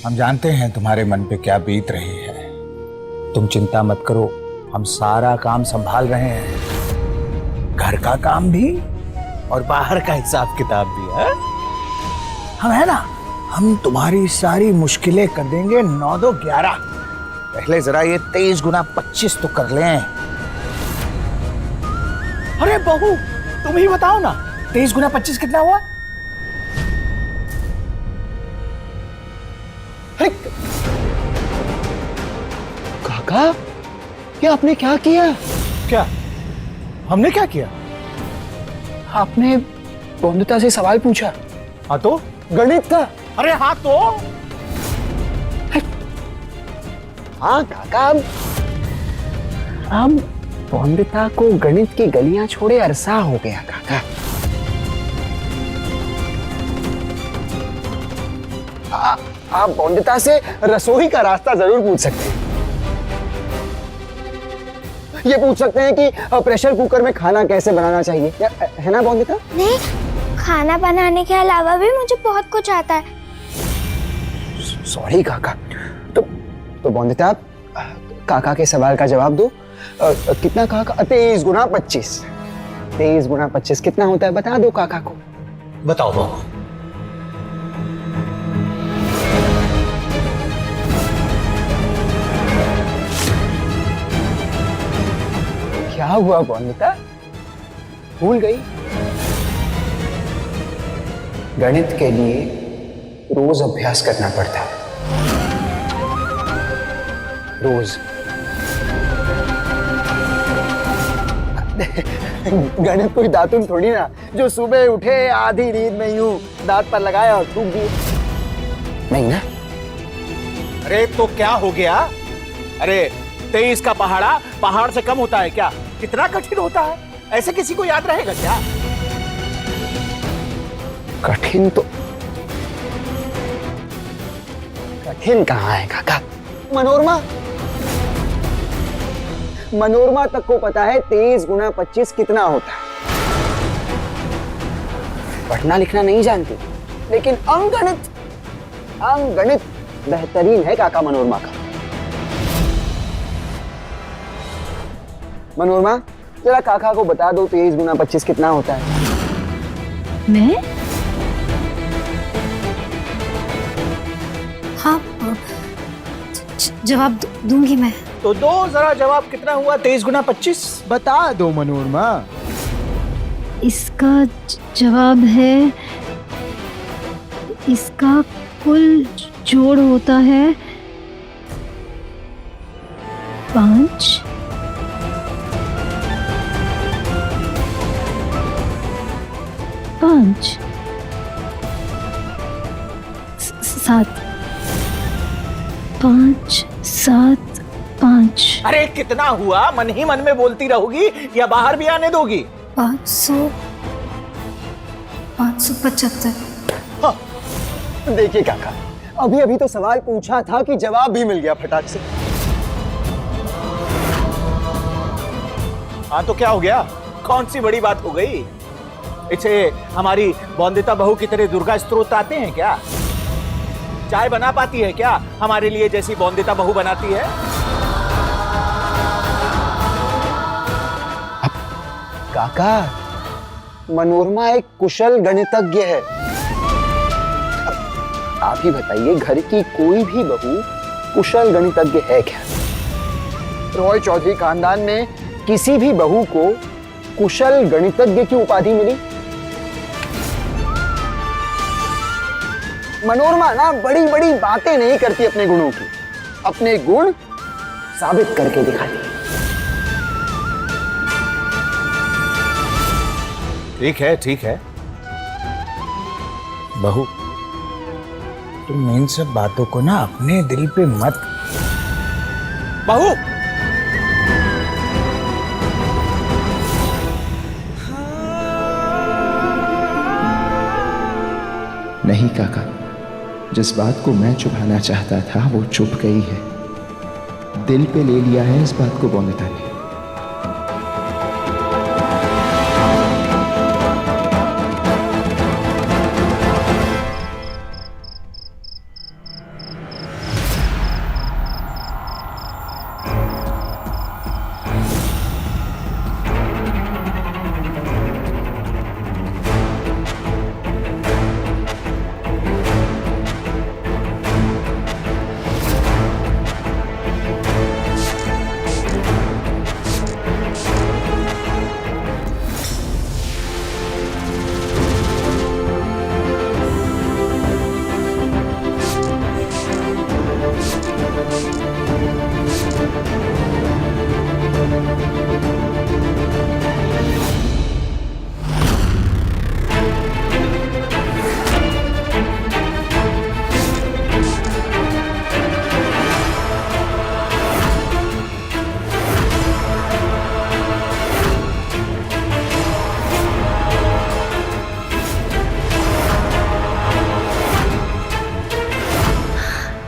हम जानते हैं तुम्हारे मन पे क्या बीत रही है। तुम चिंता मत करो, हम सारा काम संभाल रहे हैं, घर का काम भी और बाहर का हिसाब किताब भी है। हम है ना, हम तुम्हारी सारी मुश्किलें कर देंगे 9 2 11। पहले जरा ये 23 गुना 25 तो कर लें। अरे बहू, तुम ही बताओ ना, 23 गुना 25 कितना हुआ? काका, ये आपने क्या किया? क्या हमने क्या किया? आपने बंधुता से सवाल पूछा। हाँ तो गणित का। अरे हाँ तो हाँ काका, अब बंधुता को गणित की गलियां छोड़े अरसा हो गया काका। आप बंधुता से रसोई का रास्ता जरूर पूछ सकते हैं। ये पूछ सकते हैं कि प्रेशर कुकर में खाना कैसे बनाना चाहिए, है ना बंधुता? नहीं, खाना बनाने के अलावा भी मुझे बहुत कुछ आता है। सॉरी काका। तो बंधुता, काका के सवाल का जवाब दो। कितना काका? 23 गुना 25। 23 गुना 25 कितना होता है, बता दो काका को। बताओ बहू। क्या हुआ बंधुता, भूल गई? गणित के लिए रोज अभ्यास करना पड़ता है, रोज। गणित कोई दातुन थोड़ी ना, जो सुबह उठे आधी नींद में यूं दांत पर लगाया और थूक दिए, नहीं ना? अरे तो क्या हो गया? अरे 23 का पहाड़ा पहाड़ से कम होता है क्या? कितना कठिन होता है, ऐसे किसी को याद रहेगा क्या? कठिन तो कठिन कहाँ है काका? मनोरमा तक को पता है 23 गुना 25 कितना होता है। पढ़ना लिखना नहीं जानती, लेकिन अंकगणित बेहतरीन है काका मनोरमा का। मनोरमा, जरा काका को बता दो 23 गुना 25 कितना होता है। मैं? हाँ, जवाब दूंगी मैं। तो दो जरा जवाब, कितना हुआ 23 गुना 25? बता दो मनोरमा। इसका जवाब है, इसका कुल जोड़ होता है 5 5 7 5 7 5। अरे कितना हुआ? मन ही मन में बोलती रहोगी या बाहर भी आने दोगी? 575। हाँ, देखिए काका, अभी तो सवाल पूछा था कि जवाब भी मिल गया फटाक से। हाँ तो क्या हो गया? कौन सी बड़ी बात हो गई? इसे हमारी बंधुता बहू की तरह दुर्गा स्त्रोत आते हैं क्या? चाय बना पाती है क्या हमारे लिए जैसी बंधुता बहू बनाती है? काका, मनोरमा एक कुशल गणितज्ञ है। आप ही बताइए, घर की कोई भी बहू कुशल गणितज्ञ है क्या? रॉय चौधरी खानदान में किसी भी बहू को कुशल गणितज्ञ की उपाधि मिली? मनोरमा ना बड़ी बड़ी बातें नहीं करती अपने गुणों की, अपने गुण साबित करके दिखाती। ठीक है बहू, तुम इन सब बातों को ना अपने दिल पे मत। बहू, नहीं काका, जिस बात को मैं छुपाना चाहता था वो छुप गई है। दिल पे ले लिया है इस बात को बंधुता ने।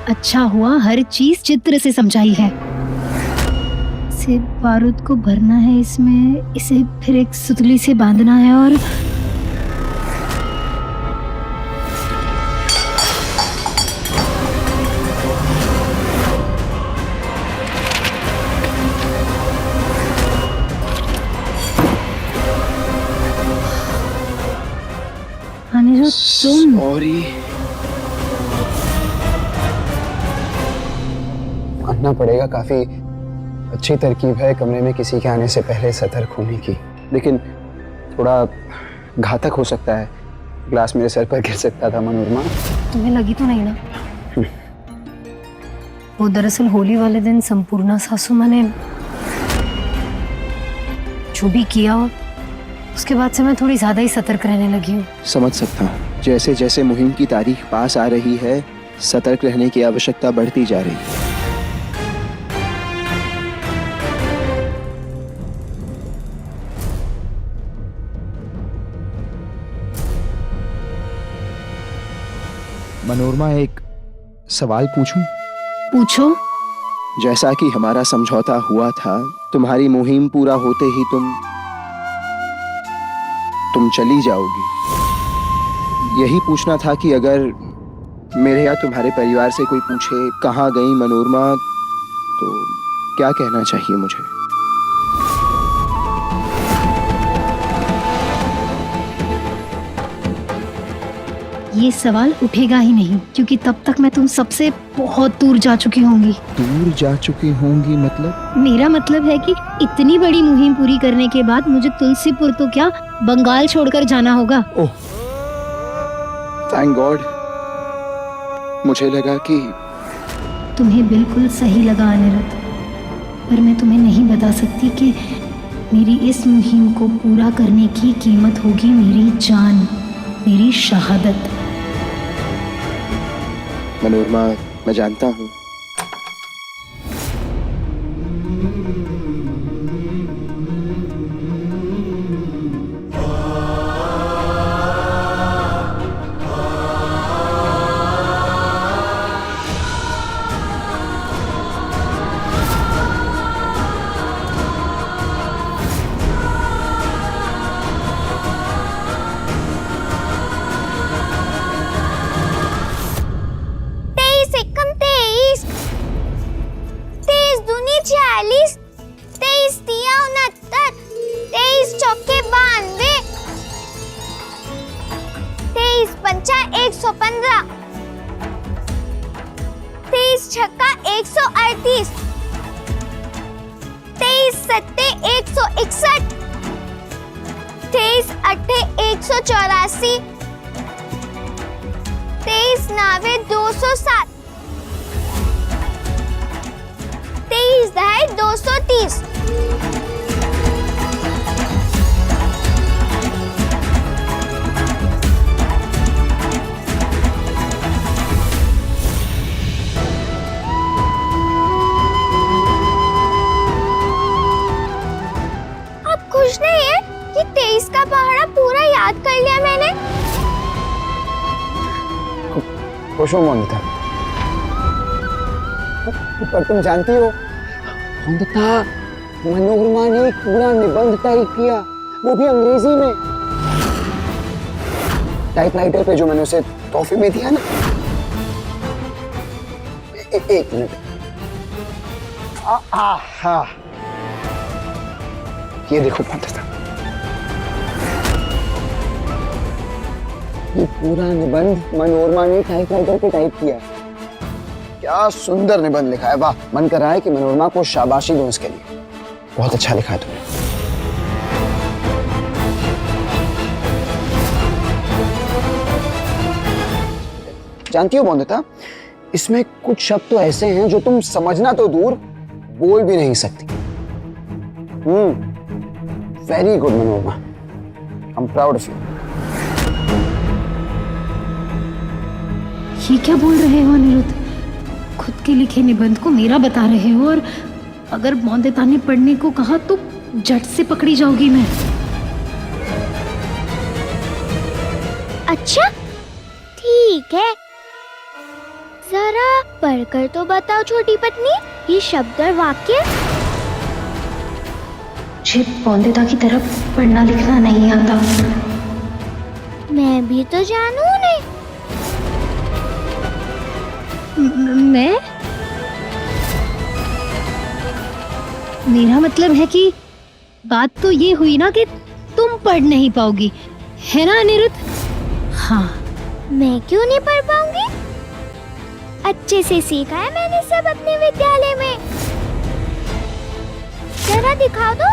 अच्छा हुआ हर चीज चित्र से समझाई है। इसे बारूद को भरना है इसमें, इसे फिर एक सुतली से बांधना है और अनिरुद्ध तुम सॉरी। मानना पड़ेगा, काफी अच्छी तरकीब है कमरे में किसी के आने से पहले सतर्क होने की, लेकिन थोड़ा घातक हो सकता है। ग्लास मेरे सर पर गिर सकता था मनोरमा। तुम्हें लगी तो नहीं ना? वो दरअसल होली वाले दिन संपूर्णा सासू माँ ने जो भी किया, उसके बाद से मैं थोड़ी ज्यादा ही सतर्क रहने लगी हूँ। समझ सकता हूँ। जैसे जैसे मुहिम की तारीख पास आ रही है, सतर्क रहने की आवश्यकता बढ़ती जा रही है। मनोरमा, एक सवाल पूछूं? पूछो। जैसा कि हमारा समझौता हुआ था, तुम्हारी मुहिम पूरा होते ही तुम चली जाओगी। यही पूछना था कि अगर मेरे या तुम्हारे परिवार से कोई पूछे कहाँ गई मनोरमा, तो क्या कहना चाहिए मुझे? ये सवाल उठेगा ही नहीं, क्योंकि तब तक मैं तुम सबसे बहुत दूर जा चुकी होंगी। दूर जा चुकी होंगी मतलब? मेरा मतलब है कि इतनी बड़ी मुहिम पूरी करने के बाद मुझे तुलसीपुर तो क्या, बंगाल छोड़कर जाना होगा। ओह, थैंक गॉड। मुझे लगा कि तुम्हें बिल्कुल सही लगा अनिरुद्ध, पर मैं तुम्हें नहीं बता सकती कि मेरी इस मुहिम को पूरा करने की कीमत होगी मेरी जान, मेरी शहादत। मनोरमा, मैं जानता हूँ। छक्का 138, 23 सत्ते 161, 23 अट्ठे 184, 23 नावे 207, 23 दहाई 230। खुश नहीं है कि 23 का पहाड़ा पूरा याद कर लिया मैंने। खुश हो मोनिता, पर तुम जानती हो मोनिता, मनोरमा ने एक पूरा निबंध टाइप किया, वो भी अंग्रेजी में, टाइपराइटर पे, जो मैंने उसे तोहफे में दिया ना। एक मिनट। ये देखो मोनिता, ये पूरा निबंध मनोरमा ने टाइपराइटर पे टाइप किया। क्या सुंदर निबंध लिखा है, वाह। मन कर रहा है कि मनोरमा को शाबाशी दूं इसके लिए। बहुत अच्छा लिखा है तुमने। जानती हो मोनिता, इसमें कुछ शब्द तो ऐसे हैं जो तुम समझना तो दूर, बोल भी नहीं सकती। Very good Manorama, I am proud of you. ये क्या बोल रहे हो अनिरुद्ध? खुद के लिखे निबंध को मेरा बता रहे हो, और अगर मोनिता ने पढ़ने को कहा तो झट से पकड़ी जाऊंगी मैं। अच्छा ठीक है, जरा पढ़कर तो बताओ छोटी पत्नी, ये शब्द और वाक्य। मुझे पौंदेदा की तरफ पढ़ना लिखना नहीं आता। मैं भी तो जानू नहीं। मैं? मेरा मतलब है कि बात तो ये हुई ना कि तुम पढ़ नहीं पाओगी, है ना अनिरुद्ध? हाँ। मैं क्यों नहीं पढ़ पाऊंगी? अच्छे से सीखा है मैंने सब अपने विद्यालय में। जरा दिखाओ तो।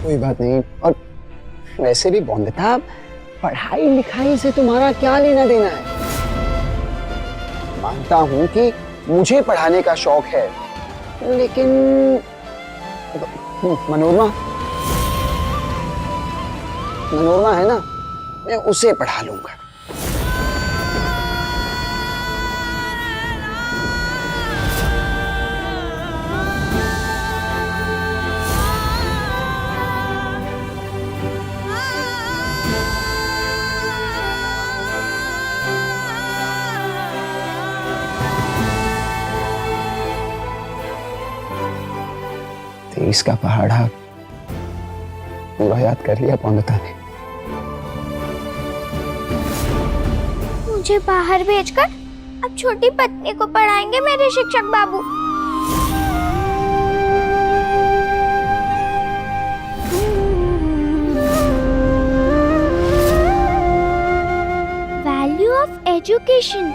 कोई बात नहीं। और वैसे भी बौंदता, पढ़ाई लिखाई से तुम्हारा क्या लेना देना है? मानता हूं कि मुझे पढ़ाने का शौक है, लेकिन मनोरमा है ना, मैं उसे पढ़ा लूंगा। तेईस का पहाड़ा पूरा याद कर लिया पौंदता ने। मुझे बाहर भेजकर अब छोटी पत्नी को पढ़ाएंगे मेरे शिक्षक बाबू। वैल्यू ऑफ एजुकेशन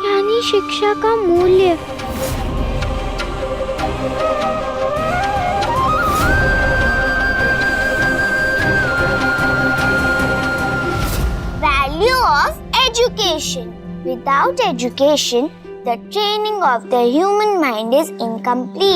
यानी शिक्षा का मूल्य। Value of education. Without education, the training of the human mind is incomplete.